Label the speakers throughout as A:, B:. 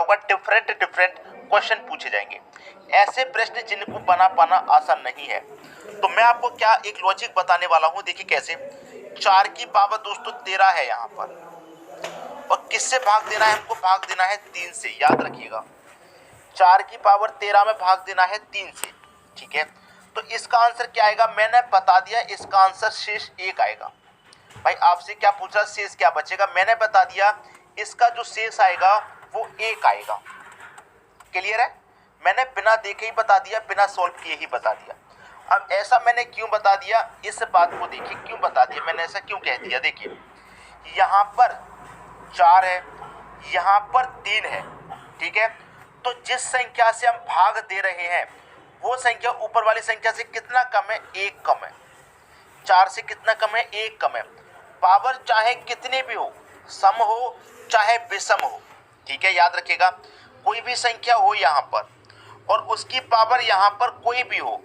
A: होगा, different different question पूछे जाएंगे। ऐसे प्रश्न जिनको बना पाना आसान नहीं है। तो मैं आपको क्या एक लॉजिक बताने वाला हूं, देखिए कैसे। 4 की पावर दोस्तों 13 है यहाँ पर, और किससे भाग देना है हमको? भाग देना है 3 से, याद रखिएगा। 4 की पावर 13 में भाग देना है 3 से, ठीक है। तो इसका आंसर क्या आएगा? मैंने बता दिया, इसका आंसर शेष 1 आएगा। भाई आपसे क्या पूछा, शेष क्या बचेगा? मैंने बता दिया, इसका जो शेष आएगा वो 1 आएगा। क्लियर है? मैंने बिना देखे ही बता दिया, बिना सॉल्व किए ही बता दिया। अब ऐसा मैंने क्यों बता दिया, इस बात को देखिए, क्यों बता दिया मैंने, ऐसा क्यों कह दिया। देखिए यहाँ पर 4 है, यहाँ पर 3 है, ठीक है। तो जिस संख्या से हम भाग दे रहे हैं वो संख्या ऊपर वाली संख्या से कितना कम है? 1 कम है। 4 से कितना कम है? 1 कम है। पावर चाहे कितनी भी हो, सम हो चाहे विषम हो, ठीक है, याद रखिएगा। कोई भी संख्या हो यहाँ पर और उसकी पावर यहाँ पर कोई भी हो,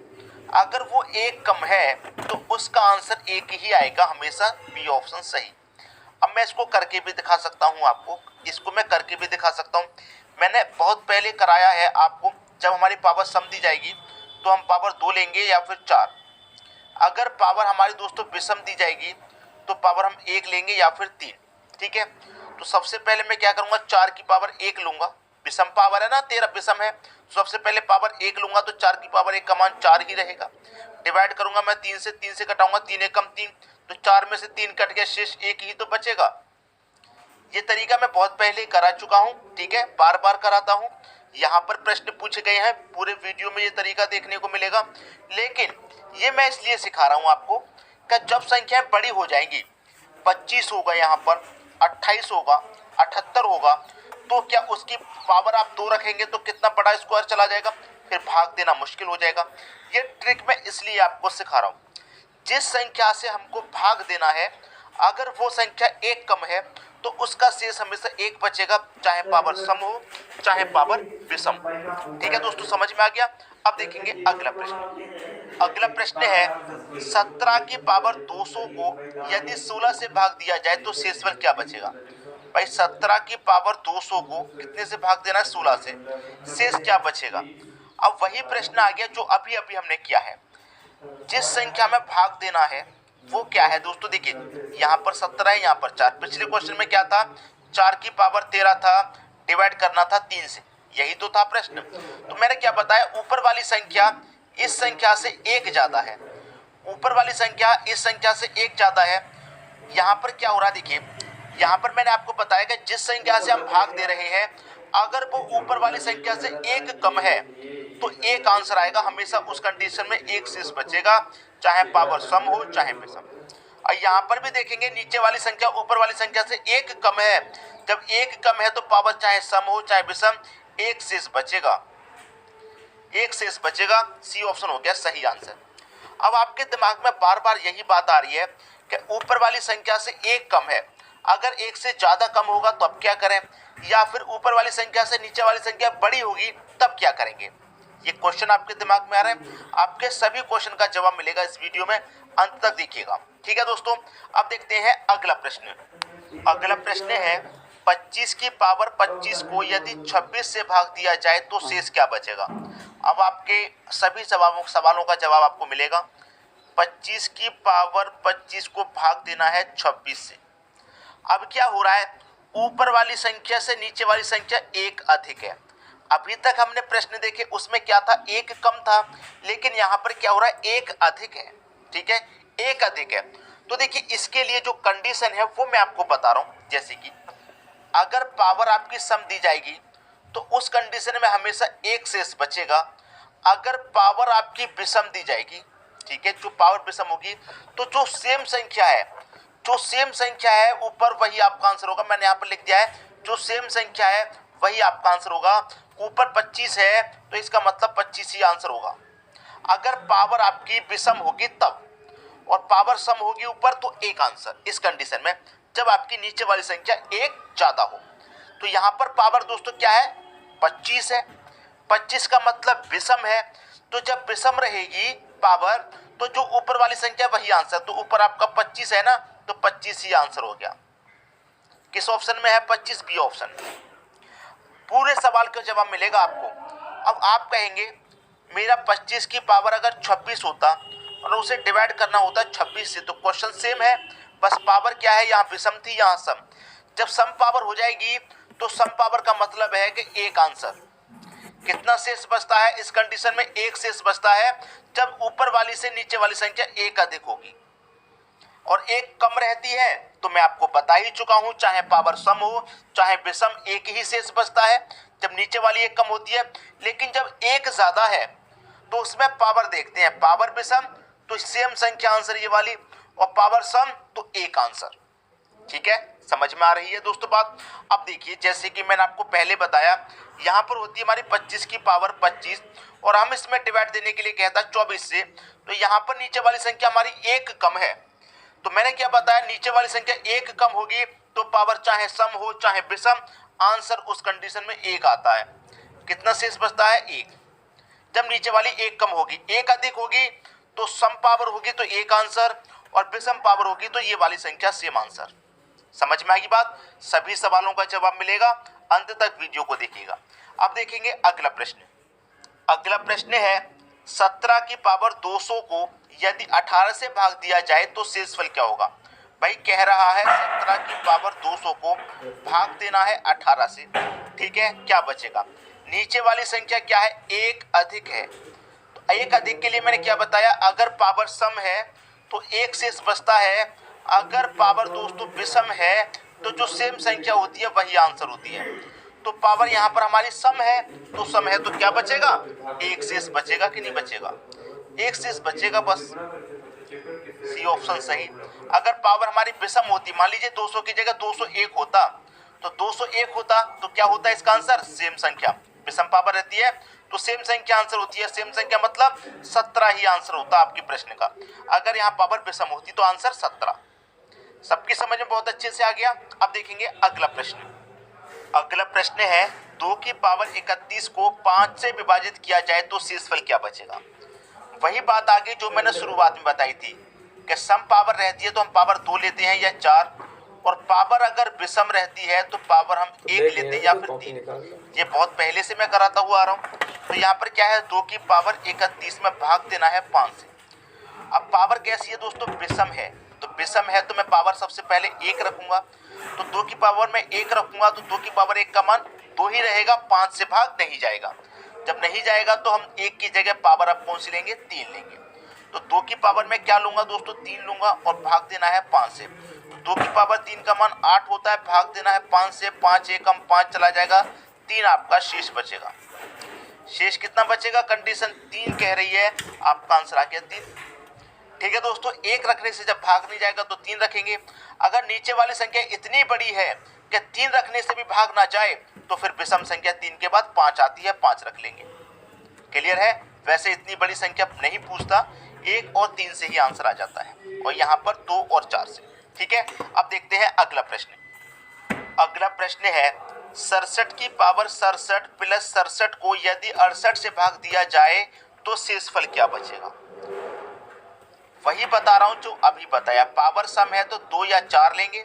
A: अगर वो 1 कम है तो उसका आंसर 1 ही आएगा हमेशा, बी ऑप्शन सही। अब मैं इसको करके भी दिखा सकता हूँ आपको, इसको मैं करके भी दिखा सकता हूँ। मैंने बहुत पहले कराया है आपको। जब हमारी पावर सम दी जाएगी तो हम पावर 2 लेंगे या फिर 4। अगर पावर हमारी दोस्तों विषम दी जाएगी तो पावर हम 1 लेंगे या फिर 3, ठीक है। तो सबसे पहले मैं क्या करूँगा, 4 की पावर 1 लूँगा, विषम पावर है ना, 13 विषम है। तो सबसे पहले पावर 1 लूँगा तो 4 की पावर 1 का मान 4 ही रहेगा। डिवाइड करूँगा मैं 3 से कटाऊँगा, 3 1 कम 3, तो 4 में से 3 कट गया, शेष 1 ही तो बचेगा। ये तरीका मैं बहुत पहले करा चुका हूँ, ठीक है, बार बार कराता हूँ। यहाँ पर प्रश्न पूछे गए हैं, पूरे वीडियो में ये तरीका देखने को मिलेगा। लेकिन ये मैं इसलिए सिखा रहा हूँ आपको कि जब संख्याएं बड़ी हो जाएंगी, 25 होगा यहाँ पर, 28 होगा, 78 होगा, तो क्या उसकी पावर आप 2 रखेंगे तो कितना बड़ा स्क्वायर चला जाएगा, फिर भाग देना मुश्किल हो जाएगा। ये ट्रिक मैं इसलिए आपको सिखा रहा हूँ। जिस संख्या से हमको भाग देना है, अगर वो संख्या 1 कम है तो उसका शेष हमेशा 1 बचेगा, चाहे पावर सम हो चाहे पावर विषम। ठीक है दोस्तों, समझ में आ गया। अब देखेंगे अगला प्रश्न। अगला प्रश्न है 17 की पावर 200 को यदि 16 से भाग दिया जाए तो शेषफल क्या बचेगा? भाई 17 की पावर 200 को कितने से भाग देना है? 16 से। शेष क्या बचेगा? अब वही प्रश्न आ गया जो अभी अभी हमने किया है। जिस संख्या में भाग देना है वो क्या है दोस्तों? देखिए यहाँ पर 17 है, यहाँ पर 4। पिछले क्वेश्चन में क्या था? 4 की पावर 13 था, डिवाइड करना था 3 से, यही तो था प्रश्न। तो मैंने क्या बताया, ऊपर वाली संख्या इस संख्या से 1 ज्यादा है, ऊपर वाली संख्या इस संख्या से 1 ज्यादा है। यहाँ पर क्या हो रहा है, देखिए यहाँ पर मैंने आपको बताया कि जिस संख्या से हम भाग दे रहे हैं, अगर वो ऊपर वाली संख्या से 1 कम है तो 1 आंसर आएगा हमेशा। उस कंडीशन में 1 शेष बचेगा, चाहे पावर सम हो चाहे विषम। और यहाँ पर भी देखेंगे, नीचे वाली संख्या ऊपर वाली संख्या से 1 कम है। जब 1 कम है तो पावर चाहे सम हो चाहे विषम, 1 शेष बचेगा, 1 शेष बचेगा। सी ऑप्शन हो गया सही आंसर। अब आपके दिमाग में बार बार यही बात आ रही है कि ऊपर वाली संख्या से 1 कम है, अगर 1 से ज्यादा कम होगा तो अब क्या करें, या फिर ऊपर वाली संख्या से नीचे वाली संख्या बड़ी होगी तब क्या करेंगे। ये क्वेश्चन आपके दिमाग में आ रहा है। आपके सभी क्वेश्चन का जवाब मिलेगा इस वीडियो में, अंत तक देखिएगा। ठीक है दोस्तों, अब देखते हैं अगला प्रश्न। अगला प्रश्न है 25 की पावर 25 को यदि 26 से भाग दिया जाए तो शेष क्या बचेगा? अब आपके सभी सवालों का जवाब आपको मिलेगा। 25 की पावर 25 को भाग देना है 26 से। अब क्या हो रहा है, ऊपर वाली संख्या से नीचे वाली संख्या 1 अधिक है। अभी तक हमने प्रश्न देखे उसमें क्या था, 1 कम था, लेकिन यहाँ पर क्या हो रहा है, 1 अधिक है। ठीक है, 1 अधिक है। तो देखिए इसके लिए जो कंडीशन है वो मैं आपको बता रहा हूँ। जैसे कि अगर पावर आपकी सम दी जाएगी तो उस कंडीशन में हमेशा 1 शेष बचेगा। अगर पावर आपकी विषम दी जाएगी, ठीक है, जो पावर विषम होगी, तो जो सेम संख्या है, जो सेम संख्या है ऊपर वही आपका आंसर होगा। मैंने यहाँ पर लिख दिया है, जो सेम संख्या है वही आपका आंसर होगा। ऊपर 25 है तो इसका मतलब 25 ही आंसर होगा। अगर पावर आपकी विषम होगी तब, और पावर सम होगी ऊपर, तो 1 आंसर इस कंडीशन में, जब आपकी नीचे वाली संख्या 1 ज्यादा हो। तो यहाँ पर पावर दोस्तों क्या है, 25 है। 25 का मतलब विषम है, तो जब विषम रहेगी पावर तो जो ऊपर वाली संख्या वही आंसर। तो ऊपर आपका 25 है ना, तो 25 ही आंसर हो गया। किस ऑप्शन में है 25? B option. पूरे सवाल का जवाब मिलेगा आपको। अब आप कहेंगे मेरा 25 की पावर अगर 26 होता और उसे डिवाइड करना होता 26 से, तो क्वेश्चन सेम है, बस पावर क्या है, यहाँ विषम थी यहाँ सम। जब सम पावर हो जाएगी तो सम पावर का मतलब है कि एक आंसर। कितना शेष बचता है इस कंडीशन में? एक शेष बचता है जब ऊपर वाली से नीचे वाली संख्या एक अधिक होगी और एक कम रहती है। तो मैं आपको बता ही चुका हूं, चाहे पावर सम हो चाहे विषम, एक ही शेष बचता है जब नीचे वाली एक कम होती है। लेकिन जब एक ज्यादा है तो उसमें पावर देखते हैं, पावर विषम तो सेम संख्या आंसर ये वाली, और पावर सम तो एक आंसर। ठीक है, समझ में आ रही है दोस्तों बात? अब देखिए, जैसे कि मैंने आपको पहले बताया, यहाँ पर होती है हमारी 25 की पावर 25 और हम इसमें डिवाइड देने के लिए कहता 24 से, तो यहाँ पर नीचे वाली संख्या हमारी एक कम है। तो मैंने क्या बताया, नीचे वाली संख्या एक कम होगी तो पावर चाहे सम हो चाहे विषम, आंसर उस कंडीशन में एक आता है। कितना शेष बचता है? एक। जब नीचे वाली एक कम होगी, एक अधिक होगी तो सम पावर होगी तो एक आंसर, और विषम पावर होगी तो ये वाली संख्या सेम आंसर। समझ में आएगी बात? सभी सवालों का जवाब मिलेगा, अंत तक वीडियो को देखिएगा। अब देखेंगे अगला प्रश्न। अगला प्रश्न है 17 की पावर 200 को यदि 18 से भाग दिया जाए तो शेषफल क्या होगा? भाई कह रहा है 17 की पावर 200 को भाग देना है 18 से, ठीक है, क्या बचेगा? नीचे वाली संख्या क्या है? एक अधिक है। तो एक अधिक के लिए मैंने क्या बताया, अगर पावर सम है तो एक शेष बचता है, अगर पावर दोस्तों विषम है तो जो सेम संख्या होती है वही आंसर होती है। तो पावर यहाँ पर हमारी सम है, तो सम है तो क्या बचेगा? एक शेष बचेगा कि नहीं बचेगा? एक शेष बचेगा, बस सी ऑप्शन सही। अगर पावर हमारी विषम होती, मान लीजिए 200 की जगह 201 होता, तो 201 होता तो क्या होता है इसका आंसर? सेम संख्या। विषम पावर रहती है तो सेम संख्या आंसर होती है, सेम संख्या मतलब 17 ही आंसर होता आपके प्रश्न का। अगर यहाँ पावर विषम होती तो आंसर 17। सबकी समझ में बहुत अच्छे से आ गया। अब देखेंगे अगला प्रश्न। अगला प्रश्न है 2 की पावर 31 को 5 से विभाजित किया जाए तो शेषफल क्या बचेगा? वही बात आ गई जो मैंने शुरुआत में बताई थी कि सम पावर रहती है तो हम पावर 2 लेते हैं या 4, और पावर अगर विषम रहती है तो पावर हम 1 लेते हैं या फिर 3। ये बहुत पहले से मैं कराता हुआ आ रहा हूँ। तो यहाँ पर क्या है, 2 की पावर 31 में भाग देना है 5 से। अब पावर कैसी है दोस्तों? विषम है, तो विषम है तो मैं पावर सबसे पहले 1 रखूंगा, तो 2 की पावर में 1 रखूंगा तो 2 की पावर 1 का मान 2 ही रहेगा, 5 से भाग नहीं जाएगा। जब नहीं जाएगा तो हम 1 की जगह पावर अब कौन सी लेंगे? 3 लेंगे। तो 2 की पावर में क्या लूंगा दोस्तों? 3 लूंगा और भाग देना है 5 से। तो 2 की पावर 3 का मान 8 होता है, भाग देना है 5 से, 5 1 हम 5 चला जाएगा, 3 आपका शेष बचेगा। शेष कितना बचेगा? कंडीशन 3 कह रही है, आपका आंसर आ गया 3। ठीक है दोस्तों, 1 रखने से जब भाग नहीं जाएगा तो 3 रखेंगे। अगर नीचे वाली संख्या इतनी बड़ी है कि 3 रखने से भी भाग ना जाए तो फिर विषम संख्या 3 के बाद 5 आती है, 5 रख लेंगे। क्लियर है? वैसे इतनी बड़ी संख्या नहीं पूछता, 1 और 3 से ही आंसर आ जाता है, और यहाँ पर 2 और 4 से। ठीक है, अब देखते हैं अगला प्रश्न। अगला प्रश्न है 67 की पावर 67 प्लस 67 को यदि 68 से भाग दिया जाए तो शेषफल क्या बचेगा? वही बता रहा हूं जो अभी बताया, पावर सम है तो 2 या 4 लेंगे,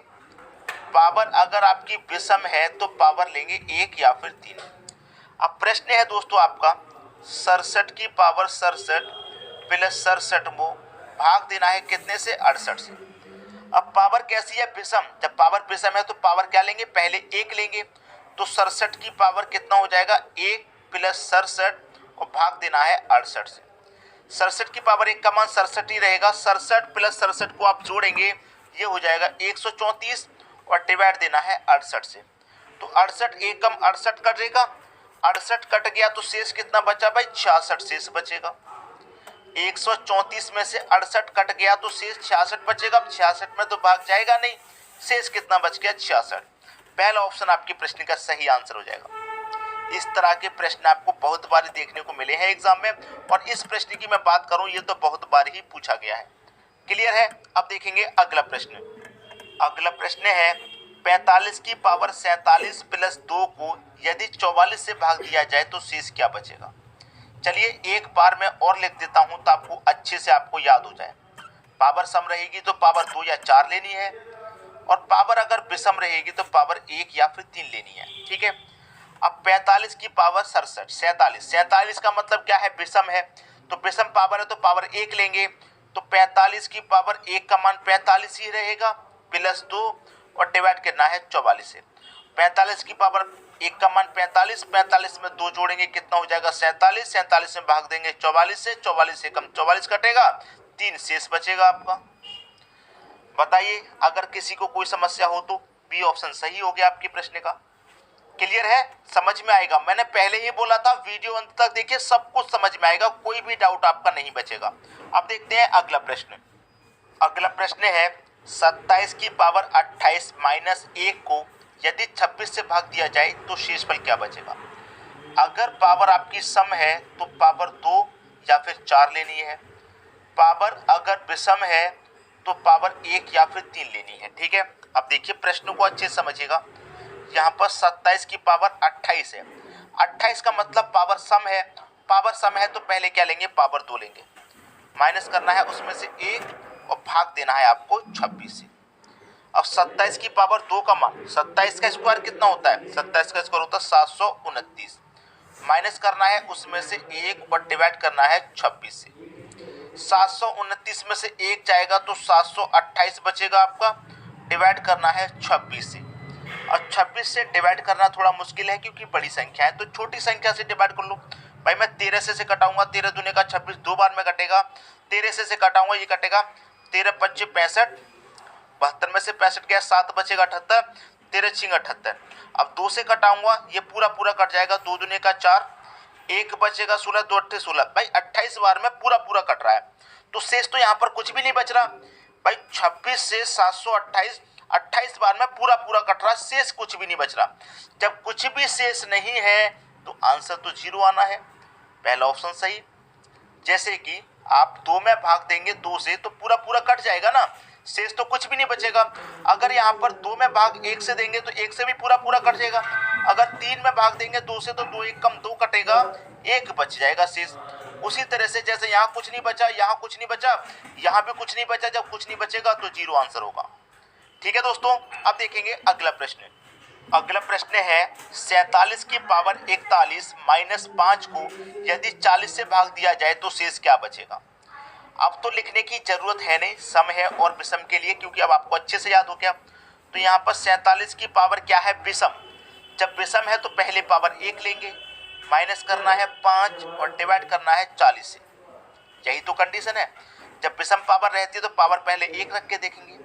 A: पावर अगर आपकी विषम है तो पावर लेंगे 1 या फिर 3। अब प्रश्न है दोस्तों आपका 67 की पावर 67 प्लस 67 को भाग देना है कितने से? 68 से। अब पावर कैसी है? विषम। जब पावर विषम है तो पावर क्या लेंगे? पहले 1 लेंगे, तो 67 की पावर कितना हो जाएगा? 1 प्लस 67 और भाग देना है 68 से। 67 की पावर 1 का मान 67 ही रहेगा, 67 प्लस 67 को आप जोड़ेंगे ये हो जाएगा 134 और डिवाइड देना है 68 से। तो 68 1 कम 68 कटेगा, 68 कट गया तो शेष कितना बचा भाई? 66 शेष बचेगा। 134 में से 68 कट गया तो शेष 66 बचेगा। 66 में तो भाग जाएगा नहीं, शेष कितना बच गया? 66। पहला ऑप्शन आपके प्रश्न का सही आंसर हो जाएगा। इस तरह के प्रश्न आपको बहुत बार देखने को मिले हैं एग्जाम में, और इस प्रश्न की मैं बात करूं ये तो बहुत बार ही पूछा गया है। क्लियर है? अब देखेंगे अगला प्रश्न। अगला प्रश्न है 45 की पावर 47 प्लस 2 को यदि 44 से भाग दिया जाए तो शेष क्या बचेगा? चलिए एक बार मैं और लिख देता हूं तो आपको अच्छे से आपको याद हो जाए। पावर सम रहेगी तो पावर 2 या 4 लेनी है, और पावर अगर विषम रहेगी तो पावर 1 या फिर 3 लेनी है। ठीक है, अब 45 की पावर 67, 47 का मतलब क्या है, विषम है, तो विषम पावर है तो पावर 1 लेंगे, तो 45 की पावर 1 का मान 45 ही रहेगा, +2 और डिवाइड करना है 44 से। 45 की पावर 1 का मान 45, 45 में 2 जोड़ेंगे कितना हो जाएगा 47, 47 में भाग देंगे 44 से, 44 से कम 44 कटेगा, 3 शेष बचेगा आपका। बताइए अगर किसी को कोई समस्या हो तो बी ऑप्शन सही हो गया आपके प्रश्न का। क्लियर है, समझ में आएगा, मैंने पहले ही बोला था वीडियो अंत तक देखिए, सब कुछ समझ में आएगा, कोई भी डाउट आपका नहीं बचेगा। अब देखते हैं अगला प्रश्न। अगला प्रश्न है 27 की पावर 28 माइनस 1 को यदि 26 से भाग दिया जाए तो शेषफल क्या बचेगा। अगर पावर आपकी सम है तो पावर 2 या फिर 4 लेनी है, पावर अगर विषम है तो पावर 1 या फिर 3 लेनी है। ठीक है, अब देखिए प्रश्न को अच्छे समझिएगा। यहाँ पर 27 की पावर 28 है, 28 का मतलब पावर सम है, पावर सम है तो पहले क्या लेंगे, पावर 2 लेंगे, माइनस करना है उसमें से 1 और भाग देना है आपको 26 से। अब 27 की पावर 2 का मान, 27 का स्क्वायर कितना होता है, 27 का स्क्वायर होता है 729, माइनस करना है उसमें से 1 और डिवाइड करना है 26 से। 729 में से 1 जाएगा तो 728 बचेगा आपका, डिवाइड करना है 26 से। और 26 से डिवाइड करना थोड़ा मुश्किल है क्योंकि बड़ी संख्या है, तो छोटी संख्या से डिवाइड कर लो। भाई मैं 13 से कटाऊंगा, 13 दूने का 26, 2 बार में कटेगा, 13 से कटाऊंगा ये कटेगा, 13 25 65, 72 में से 65 गया, 7 बचेगा 78, 13 छिंग 78। अब 2 से कटाऊंगा ये पूरा पूरा कट जाएगा, 2 दूने का 4, 1 बचेगा 16, 2 8 16। भाई 28 बार में पूरा पूरा कट रहा है, तो शेष तो यहाँ पर कुछ भी नहीं बच रहा। भाई 26 से 728, 28 बार में पूरा पूरा कट रहा, शेष कुछ भी नहीं बच रहा। जब कुछ भी शेष नहीं है तो आंसर तो 0 आना है, पहला ऑप्शन सही। जैसे कि आप 2 में भाग देंगे 2 से तो पूरा पूरा कट जाएगा ना, शेष तो कुछ भी नहीं बचेगा। अगर यहाँ पर 2 में भाग 1 से देंगे तो 1 से भी पूरा पूरा कट जाएगा। अगर 3 में भाग देंगे 2 से तो 2 1 कम 2 कटेगा, 1 बच जाएगा शेष। उसी तरह से जैसे यहाँ कुछ नहीं बचा, यहाँ कुछ नहीं बचा, यहाँ भी कुछ नहीं बचा, जब कुछ नहीं बचेगा तो 0 आंसर होगा। ठीक है दोस्तों, अब देखेंगे अगला प्रश्न। अगला प्रश्न है 47 की पावर 41 माइनस 5 को यदि 40 से भाग दिया जाए तो शेष क्या बचेगा। अब तो लिखने की जरूरत है नहीं, सम है और विषम के लिए, क्योंकि अब आपको अच्छे से याद हो गया। तो यहाँ पर 47 की पावर क्या है, विषम। जब विषम है तो पहले पावर 1 लेंगे, माइनस करना है 5 और डिवाइड करना है 40 से। यही तो कंडीशन है, जब विषम पावर रहती है तो पावर पहले 1 रख के देखेंगे।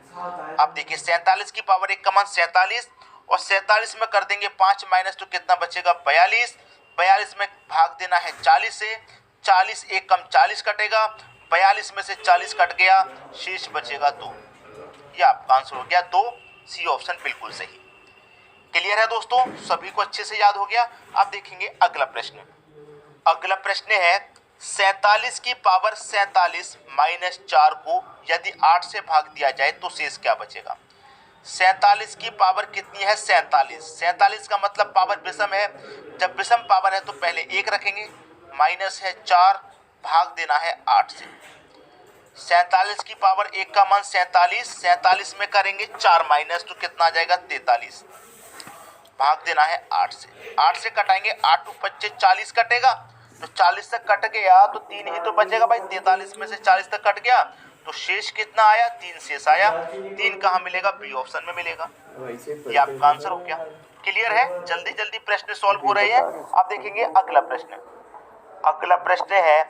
A: अब देखिए 47 की पावर 1 का मान 47 और 47 में कर देंगे 5 माइनस तो कितना बचेगा 42, 42 में भाग देना है 40 से, 40 1 कम 40 कटेगा, 42 में से 40 कट गया, शेष बचेगा 2। ये आपका आंसर हो गया 2, सी ऑप्शन बिल्कुल सही। क्लियर है दोस्तों, सभी को अच्छे से याद हो गया। अब देखेंगे अगला प्रश्न। अगला प्रश्न है 47 की पावर 47 माइनस 4 को यदि 8 से भाग दिया जाए तो शेष क्या बचेगा। 47 की पावर कितनी है 47, 47 का मतलब पावर विषम है। जब विषम पावर है तो पहले 1 रखेंगे, माइनस है 4, भाग देना है 8 से। 47 की पावर 1 का मान 47, 47 में करेंगे 4 माइनस तो कितना आ जाएगा 43, भाग देना है 8 से। 8 से कटाएंगे, 8 2 25 40 कटेगा, तो 40 तक कट गया तो 3 ही तो बचेगा भाई, 43 में से 40 तक कट गया तो शेष कितना आया 3 शेष आया। 3 कहाँ मिलेगा, बी ऑप्शन में मिलेगा। ये आपका आंसर हो गया। क्लियर है, जल्दी जल्दी प्रश्न सॉल्व हो रहे हैं। अब देखेंगे अगला प्रश्न। अगला प्रश्न है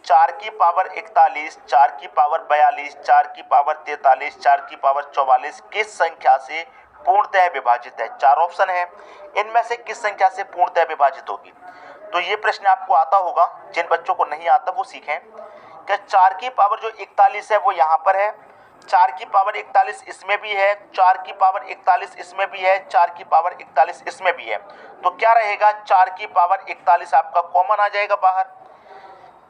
A: 4 की पावर 41, 4 की पावर 42, 4 की पावर 43, 4 की पावर 44 किस संख्या से पूर्णतः विभाजित है। 4 ऑप्शन है, इनमें से किस संख्या से पूर्णतः विभाजित होगी। तो ये प्रश्न आपको आता होगा, जिन बच्चों को नहीं आता वो सीखें। क्या 4 की पावर जो 41 है वो यहाँ पर है, 4 की पावर 41 इसमें भी है, 4 की पावर 41 इसमें भी है, 4 की पावर 41 इसमें भी है। तो क्या रहेगा, 4 की पावर 41 आपका कॉमन आ जाएगा बाहर।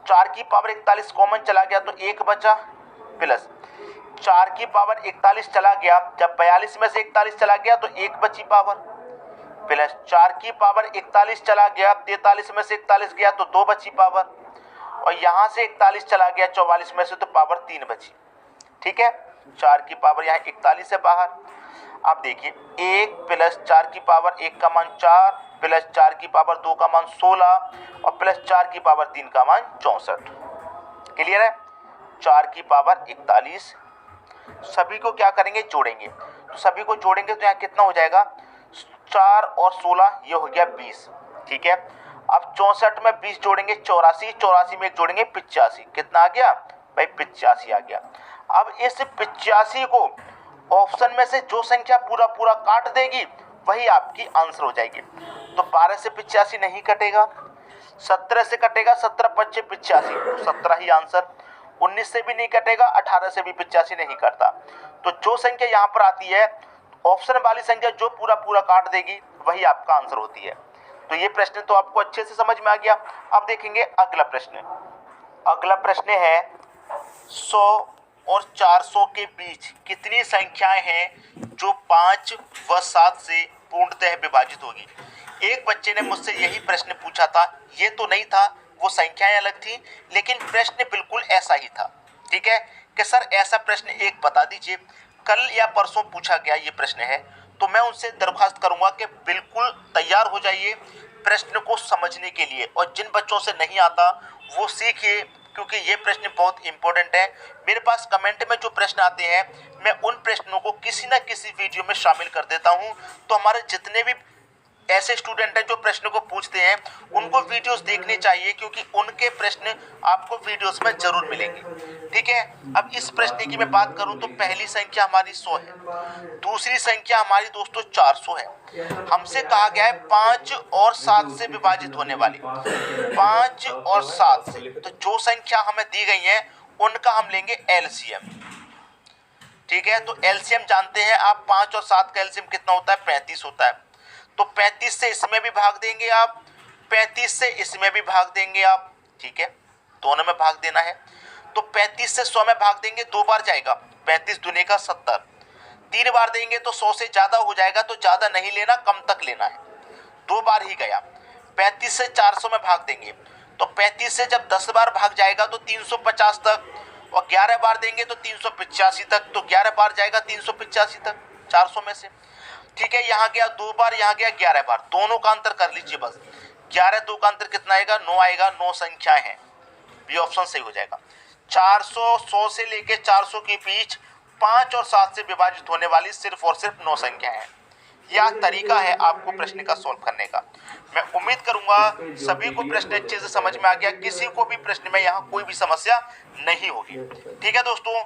A: 4 की पावर 41 कॉमन चला गया तो 1 बचा, प्लस 4 की पावर 41 चला गया, जब 42 में से 41 चला गया तो 1 बची पावर, प्लस 4 की पावर 41 चला गया, 43 में से 41 गया तो 2 बची पावर, और यहाँ से 41 चला गया 44 में से तो पावर 3 बची। ठीक है, 4 की पावर यहाँ 41 है बाहर। अब देखिए 1 प्लस 4 की पावर 1 का मान 4 प्लस 4 की पावर 2 का मान 16 और प्लस 4 की पावर 3 का मान 64। क्लियर है? 4 की पावर 41। सभी को क्या करेंगे, जोड़ेंगे। तो सभी को जोड़ेंगे तो यहाँ कितना हो जाएगा, 4 और 16 ये हो गया 20। ठीक है, अब 64 में 20 जोड़ेंगे 84, 84 में एक जोड़ेंगे 85। कितना आ गया भाई, 85 आ गया। अब इस 85 को ऑप्शन में से जो संख्या पूरा पूरा काट देगी वही आपकी आंसर हो जाएगी। तो 12 से 85 नहीं कटेगा, 17 से कटेगा, 17 25 85, तो 17 ही आंसर। 19 से भी नहीं कटेगा, 18 से भी 85 नहीं करता। तो जो संख्या यहाँ पर आती है, ऑप्शन वाली संख्या जो पूरा पूरा काट देगी वही आपका आंसर होती है। तो ये प्रश्न तो आपको अच्छे से समझ में आ गया। अब देखेंगे अगला प्रश्न। अगला प्रश्न है 100 और 400 के बीच कितनी संख्याएं हैं जो 5 व 7 से पूर्णतः विभाजित होगी। एक बच्चे ने मुझसे यही प्रश्न पूछा था, ये तो नहीं था, वो संख्याएं अलग थी, लेकिन प्रश्न बिल्कुल ऐसा ही था। ठीक है कि सर ऐसा प्रश्न एक बता दीजिए। कल या परसों पूछा गया ये प्रश्न है, तो मैं उनसे दरख्वास्त करूंगा कि बिल्कुल तैयार हो जाइए प्रश्न को समझने के लिए, और जिन बच्चों से नहीं आता वो सीखिए, क्योंकि ये प्रश्न बहुत इंपॉर्टेंट है। मेरे पास कमेंट में जो प्रश्न आते हैं मैं उन प्रश्नों को किसी न किसी वीडियो में शामिल कर देता हूं। तो हमारे जितने भी ऐसे स्टूडेंट हैं जो प्रश्न को पूछते हैं उनको वीडियोस देखने चाहिए, क्योंकि उनके प्रश्न आपको वीडियोस में जरूर मिलेंगे। ठीक है, अब इस प्रश्न की मैं बात करूं तो पहली संख्या हमारी 100 है, दूसरी संख्या हमारी दोस्तों 400 है। हमसे कहा गया है 5 और 7 से विभाजित होने वाली, 5 और 7 से। तो जो संख्या हमें दी गई है उनका हम लेंगे एलसीएम। ठीक है, तो एलसीएम जानते हैं आप, 5 और 7 का एलसीएम कितना होता है, 35 होता है। तो 35 से इसमें भी भाग देंगे आप, 35 से इसमें भी भाग देंगे आप। ठीक है, दोनों में भाग देना है। तो 35 से 100 में भाग देंगे, 2 बार जाएगा, 35 दूनी का 70। 3 बार देंगे तो 100 से ज्यादा हो जाएगा, तो ज्यादा नहीं लेना, कम तक लेना है। 2 बार ही गया। 35 से 400 में भाग देंगे, तो 35 से जब 10 बार भाग जाएगा तो 350 तक, और 11 बार देंगे तो 385 तक, तो 11 बार जाएगा 385 तक 400 में से। ठीक है, यहाँ गया 2 बार, यहाँ गया 11 बार, दोनों का अंतर कर लीजिए बस। 11 2 का अंतर कितना आएगा, 9 आएगा। 9 संख्याएं हैं, बी ऑप्शन सही हो जाएगा। 400 100 से लेके 400 के बीच 5 और 7 से विभाजित होने वाली सिर्फ और सिर्फ 9 संख्याएं हैं। यह तरीका है आपको प्रश्न का सॉल्व करने का। मैं उम्मीद करूंगा सभी को प्रश्न अच्छे से समझ में आ गया, किसी को भी प्रश्न में यहाँ कोई भी समस्या नहीं होगी। ठीक है दोस्तों।